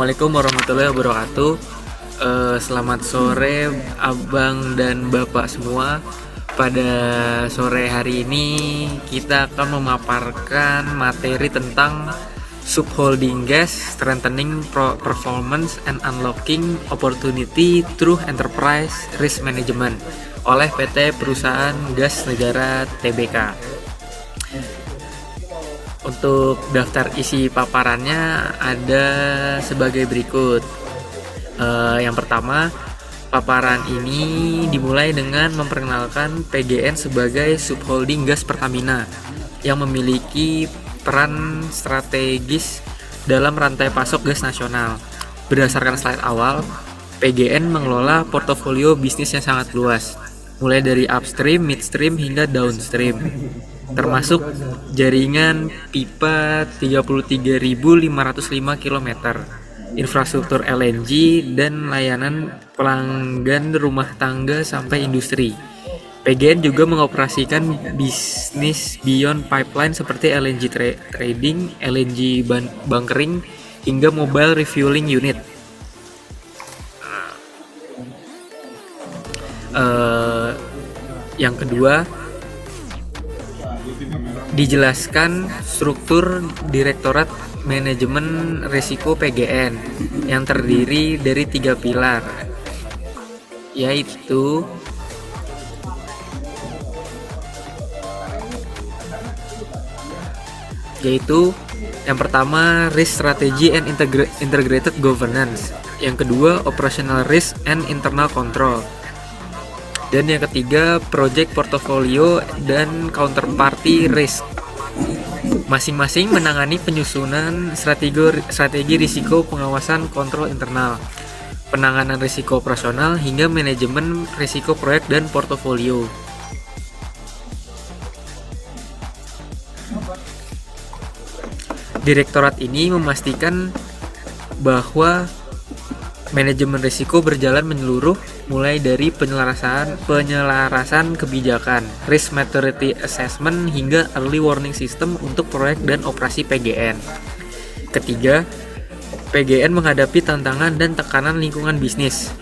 Assalamualaikum warahmatullahi wabarakatuh. Selamat sore abang dan bapak semua. Pada sore hari ini kita akan memaparkan materi tentang subholding gas, strengthening performance and unlocking opportunity through enterprise risk management oleh PT Perusahaan Gas Negara Tbk. Untuk daftar isi paparannya ada sebagai berikut. Yang pertama, paparan ini dimulai dengan memperkenalkan PGN sebagai subholding gas Pertamina yang memiliki peran strategis dalam rantai pasok gas nasional. Berdasarkan slide awal, PGN mengelola portofolio bisnis yang sangat luas, mulai dari upstream, midstream, hingga downstream, termasuk jaringan pipa 33.505 km, infrastruktur LNG, dan layanan pelanggan rumah tangga sampai industri. PGN juga mengoperasikan bisnis beyond pipeline seperti LNG trading, LNG bunkering, hingga mobile refueling unit. Yang kedua, dijelaskan struktur Direktorat Manajemen Risiko PGN yang terdiri dari 3 pilar, yaitu yang pertama risk strategy and integrated governance, yang kedua operational risk and internal control, dan yang ketiga project portfolio dan counterparty risk. Masing-masing menangani penyusunan strategi risiko, pengawasan, kontrol internal, penanganan risiko operasional, hingga manajemen risiko proyek dan portofolio. Direktorat ini memastikan bahwa manajemen risiko berjalan menyeluruh, mulai dari penyelarasan kebijakan, risk maturity assessment, hingga early warning system untuk proyek dan operasi PGN. Ketiga, PGN menghadapi tantangan dan tekanan lingkungan bisnis.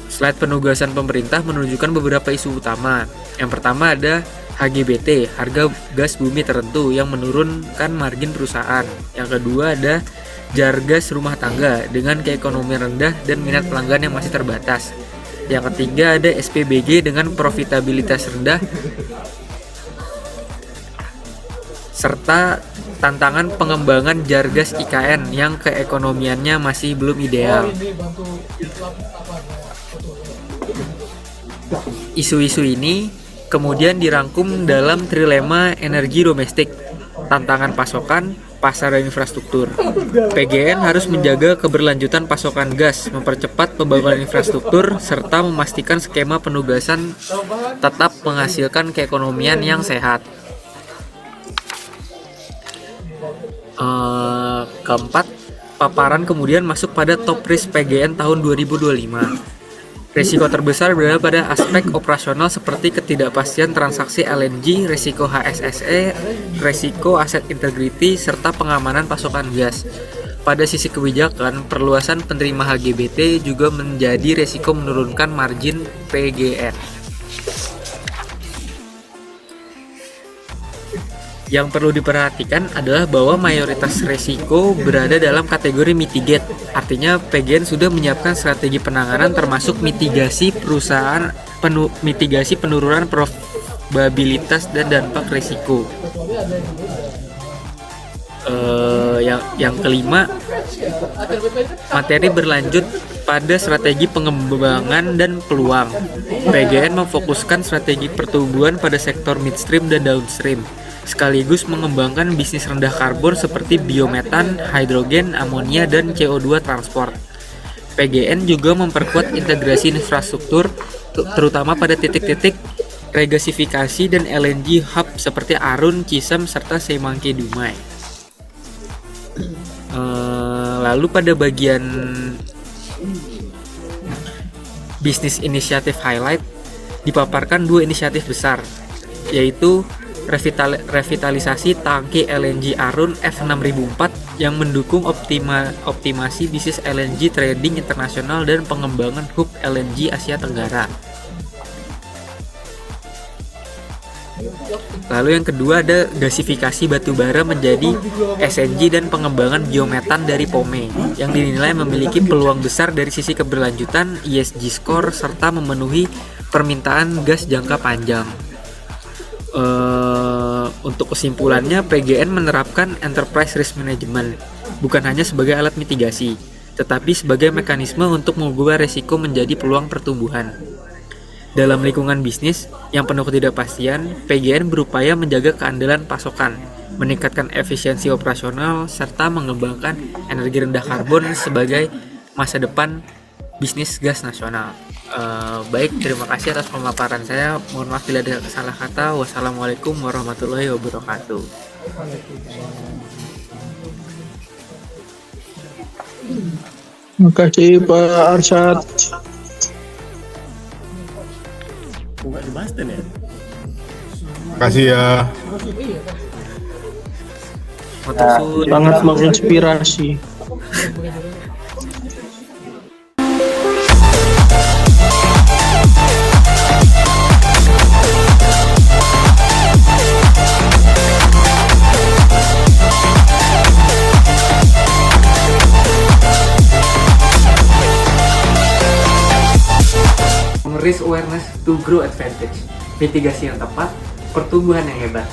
Slide penugasan pemerintah menunjukkan beberapa isu utama. Yang pertama ada HGBT, harga gas bumi tertentu, yang menurunkan margin perusahaan. Yang kedua ada jar gas rumah tangga dengan keekonomian rendah dan minat pelanggan yang masih terbatas. Yang ketiga ada SPBG dengan profitabilitas rendah serta tantangan pengembangan jar gas IKN yang keekonomiannya masih belum ideal. Isu-isu ini kemudian dirangkum dalam trilema energi domestik, tantangan pasokan, pasar, dan infrastruktur. PGN harus menjaga keberlanjutan pasokan gas, mempercepat pembangunan infrastruktur, serta memastikan skema penugasan tetap menghasilkan keekonomian yang sehat. Keempat, paparan kemudian masuk pada top risk PGN tahun 2025. Risiko terbesar berada pada aspek operasional seperti ketidakpastian transaksi LNG, risiko HSSE, risiko aset integrity, serta pengamanan pasokan gas. Pada sisi kebijakan, perluasan penerima HGBT juga menjadi risiko menurunkan margin PGN. Yang perlu diperhatikan adalah bahwa mayoritas risiko berada dalam kategori mitigate. Artinya PGN sudah menyiapkan strategi penanganan termasuk mitigasi penurunan probabilitas dan dampak risiko. Yang kelima, materi berlanjut pada strategi pengembangan dan peluang. PGN memfokuskan strategi pertumbuhan pada sektor midstream dan downstream, sekaligus mengembangkan bisnis rendah karbon seperti biometan, hidrogen, amonia, dan CO2 transport. PGN juga memperkuat integrasi infrastruktur, terutama pada titik-titik regasifikasi dan LNG hub seperti Arun, Cisem, serta Semanggi Dumai. Lalu pada bagian bisnis inisiatif highlight dipaparkan 2 inisiatif besar, yaitu revitalisasi tangki LNG Arun F6004 yang mendukung optimasi bisnis LNG trading internasional dan pengembangan hub LNG Asia Tenggara. Lalu yang kedua ada gasifikasi batubara menjadi SNG dan pengembangan biometan dari POME yang dinilai memiliki peluang besar dari sisi keberlanjutan, ESG score, serta memenuhi permintaan gas jangka panjang. Untuk kesimpulannya, PGN menerapkan enterprise risk management bukan hanya sebagai alat mitigasi, tetapi sebagai mekanisme untuk mengubah resiko menjadi peluang pertumbuhan. Dalam lingkungan bisnis yang penuh ketidakpastian, PGN berupaya menjaga keandalan pasokan, meningkatkan efisiensi operasional, serta mengembangkan energi rendah karbon sebagai masa depan bisnis gas nasional. Baik, terima kasih atas pemaparan saya. Mohon maaf bila ada salah kata. Wassalamualaikum warahmatullahi wabarakatuh. Terima kasih Pak Arsyad. Nggak dibahas ya? Makasih ya. Sangat menginspirasi. Risk awareness to grow advantage, mitigasi yang tepat, pertumbuhan yang hebat.